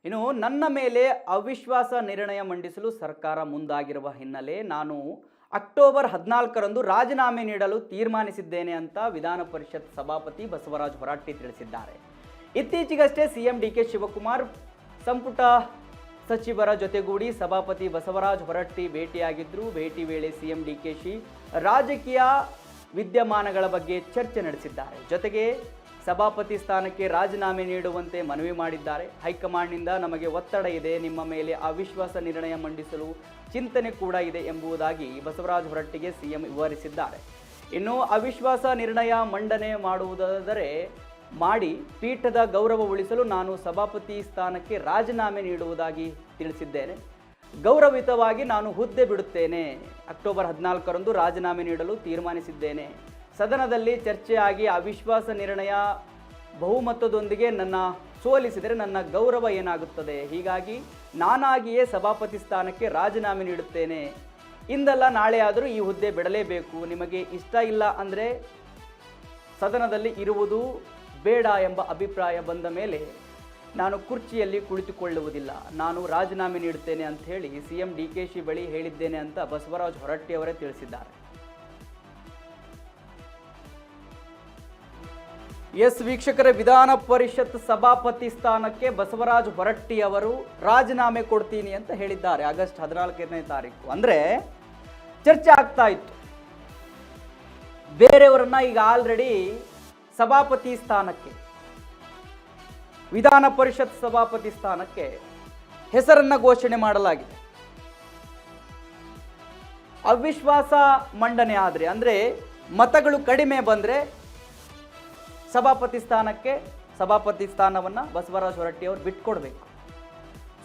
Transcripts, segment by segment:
ಇನ್ನು ನನ್ನ ಮೇಲೆ ಅವಿಶ್ವಾಸ ನಿರ್ಣಯ ಮಂಡಿಸಲು ಸರ್ಕಾರ ಮುಂದಾಗಿರುವ ಹಿನ್ನೆಲೆ ನಾನು ಅಕ್ಟೋಬರ್ 14ರಂದು ರಾಜೀನಾಮೆ ನೀಡಲು ತೀರ್ಮಾನಿಸಿದ್ದೇನೆ ಅಂತ ವಿಧಾನ ಪರಿಷತ್ ಸಭಾಪತಿ ಬಸವರಾಜ ಹೊರಟ್ಟಿ ತಿಳಿಸಿದ್ದಾರೆ. ಇತ್ತೀಚೆಗಷ್ಟೇ ಸಿಎಂ ಡಿಕೆ ಶಿವಕುಮಾರ್ ಸಂಪುಟ ಸಚಿವರ ಜೊತೆಗೂಡಿ ಸಭಾಪತಿ ಬಸವರಾಜ ಹೊರಟ್ಟಿ ಭೇಟಿಯಾಗಿದ್ದರು. ಭೇಟಿ ವೇಳೆ ಸಿಎಂ ಡಿಕೆಶಿ ರಾಜಕೀಯ ವಿದ್ಯಮಾನಗಳ ಬಗ್ಗೆ ಚರ್ಚೆ ನಡೆಸಿದ್ದಾರೆ. ಜೊತೆಗೆ ಸಭಾಪತಿ ಸ್ಥಾನಕ್ಕೆ ರಾಜೀನಾಮೆ ನೀಡುವಂತೆ ಮನವಿ ಮಾಡಿದ್ದಾರೆ. ಹೈಕಮಾಂಡ್ನಿಂದ ನಮಗೆ ಒತ್ತಡ ಇದೆ, ನಿಮ್ಮ ಮೇಲೆ ಅವಿಶ್ವಾಸ ನಿರ್ಣಯ ಮಂಡಿಸಲು ಚಿಂತನೆ ಕೂಡ ಇದೆ ಎಂಬುದಾಗಿ ಬಸವರಾಜ ಹೊರಟ್ಟಿಗೆ ಸಿಎಂ ವಿವರಿಸಿದ್ದಾರೆ. ಇನ್ನು ಅವಿಶ್ವಾಸ ನಿರ್ಣಯ ಮಂಡನೆ ಮಾಡುವುದಾದರೆ ಮಾಡಿ ಪೀಠದ ಗೌರವ ಉಳಿಸಲು ನಾನು ಸಭಾಪತಿ ಸ್ಥಾನಕ್ಕೆ ರಾಜೀನಾಮೆ ನೀಡುವುದಾಗಿ ತಿಳಿಸಿದ್ದೇನೆ. ಗೌರವಯುತವಾಗಿ ನಾನು ಹುದ್ದೆ ಬಿಡುತ್ತೇನೆ. ಅಕ್ಟೋಬರ್ 14ರಂದು ರಾಜೀನಾಮೆ ನೀಡಲು ತೀರ್ಮಾನಿಸಿದ್ದೇನೆ. ಸದನದಲ್ಲಿ ಚರ್ಚೆಯಾಗಿ ಅವಿಶ್ವಾಸ ನಿರ್ಣಯ ಬಹುಮತದೊಂದಿಗೆ ನನ್ನ ಸೋಲಿಸಿದರೆ ನನ್ನ ಗೌರವ ಏನಾಗುತ್ತದೆ? ಹೀಗಾಗಿ ನಾನಾಗಿಯೇ ಸಭಾಪತಿ ಸ್ಥಾನಕ್ಕೆ ರಾಜೀನಾಮೆ ನೀಡುತ್ತೇನೆ. ಇಂದಲ್ಲ ನಾಳೆ ಆದರೂ ಈ ಹುದ್ದೆ ಬಿಡಲೇಬೇಕು. ನಿಮಗೆ ಇಷ್ಟ ಇಲ್ಲ ಅಂದರೆ ಸದನದಲ್ಲಿ ಇರುವುದು ಬೇಡ ಎಂಬ ಅಭಿಪ್ರಾಯ ಬಂದ ಮೇಲೆ ನಾನು ಕುರ್ಚಿಯಲ್ಲಿ ಕುಳಿತುಕೊಳ್ಳುವುದಿಲ್ಲ. ನಾನು ರಾಜೀನಾಮೆ ನೀಡುತ್ತೇನೆ ಅಂತ ಹೇಳಿ ಸಿಎಂ ಡಿಕೆಶಿ ಬಳಿ ಹೇಳಿದ್ದೇನೆ ಅಂತ ಬಸವರಾಜ ಹೊರಟ್ಟಿ ಅವರೇ ತಿಳಿಸಿದ್ದಾರೆ. ಎಸ್ ವೀಕ್ಷಕರೇ, ವಿಧಾನ ಪರಿಷತ್ ಸಭಾಪತಿ ಸ್ಥಾನಕ್ಕೆ ಬಸವರಾಜ ಹೊರಟ್ಟಿ ಅವರು ರಾಜೀನಾಮೆ ಕೊಡ್ತೀನಿ ಅಂತ ಹೇಳಿದ್ದಾರೆ. ಆಗಸ್ಟ್ 14ನೇ ತಾರೀಕು ಅಂದರೆ ಚರ್ಚೆ ಆಗ್ತಾ ಇತ್ತು. ಬೇರೆಯವರನ್ನ ಈಗ ಆಲ್ರೆಡಿ ಸಭಾಪತಿ ಸ್ಥಾನಕ್ಕೆ, ವಿಧಾನ ಪರಿಷತ್ ಸಭಾಪತಿ ಸ್ಥಾನಕ್ಕೆ ಹೆಸರನ್ನ ಘೋಷಣೆ ಮಾಡಲಾಗಿದೆ. ಅವಿಶ್ವಾಸ ಮಂಡನೆ ಆದರೆ ಅಂದರೆ ಮತಗಳು ಕಡಿಮೆ ಬಂದರೆ ಸಭಾಪತಿ ಸ್ಥಾನವನ್ನು ಬಸವರಾಜ ಹೊರಟ್ಟಿ ಅವರು ಬಿಟ್ಕೊಡ್ಬೇಕು.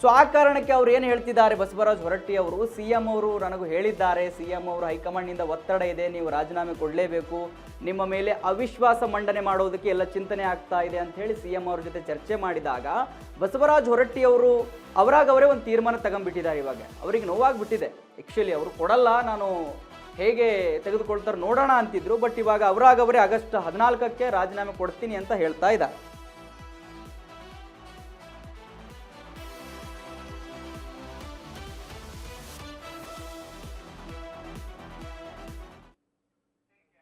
ಸೊ ಆ ಕಾರಣಕ್ಕೆ ಅವ್ರು ಏನು ಹೇಳ್ತಿದ್ದಾರೆ, ಬಸವರಾಜ ಹೊರಟ್ಟಿ ಅವರು, ಸಿಎಂ ಅವರು ನನಗೂ ಹೇಳಿದ್ದಾರೆ, ಸಿಎಂ ಅವರು ಹೈಕಮಾಂಡ್ನಿಂದ ಒತ್ತಡ ಇದೆ, ನೀವು ರಾಜೀನಾಮೆ ಕೊಡಲೇಬೇಕು, ನಿಮ್ಮ ಮೇಲೆ ಅವಿಶ್ವಾಸ ಮಂಡನೆ ಮಾಡೋದಕ್ಕೆ ಎಲ್ಲ ಚಿಂತನೆ ಆಗ್ತಾ ಇದೆ ಅಂತ ಹೇಳಿ ಸಿಎಂ ಅವ್ರ ಜೊತೆ ಚರ್ಚೆ ಮಾಡಿದಾಗ ಬಸವರಾಜ ಹೊರಟ್ಟಿ ಅವರು ಅವರಾಗವರೇ ಒಂದು ತೀರ್ಮಾನ ತಗೊಂಡ್ಬಿಟ್ಟಿದ್ದಾರೆ. ಇವಾಗ ಅವರಿಗೆ ನೋವಾಗ್ಬಿಟ್ಟಿದೆ. ಆ್ಯಕ್ಚುಲಿ ಅವರು ಕೊಡಲ್ಲ, ನಾನು ಹೇಗೆ ತೆಗೆದುಕೊಳ್ತಾರೆ ನೋಡೋಣ ಅಂತಿದ್ರು. ಬಟ್ ಇವಾಗ ಅವರಾಗವರೇ ಆಗಸ್ಟ್ 14ಕ್ಕೆ ರಾಜೀನಾಮೆ ಕೊಡ್ತೀನಿ ಅಂತ ಹೇಳ್ತಾ ಇದ್ದಾರೆ.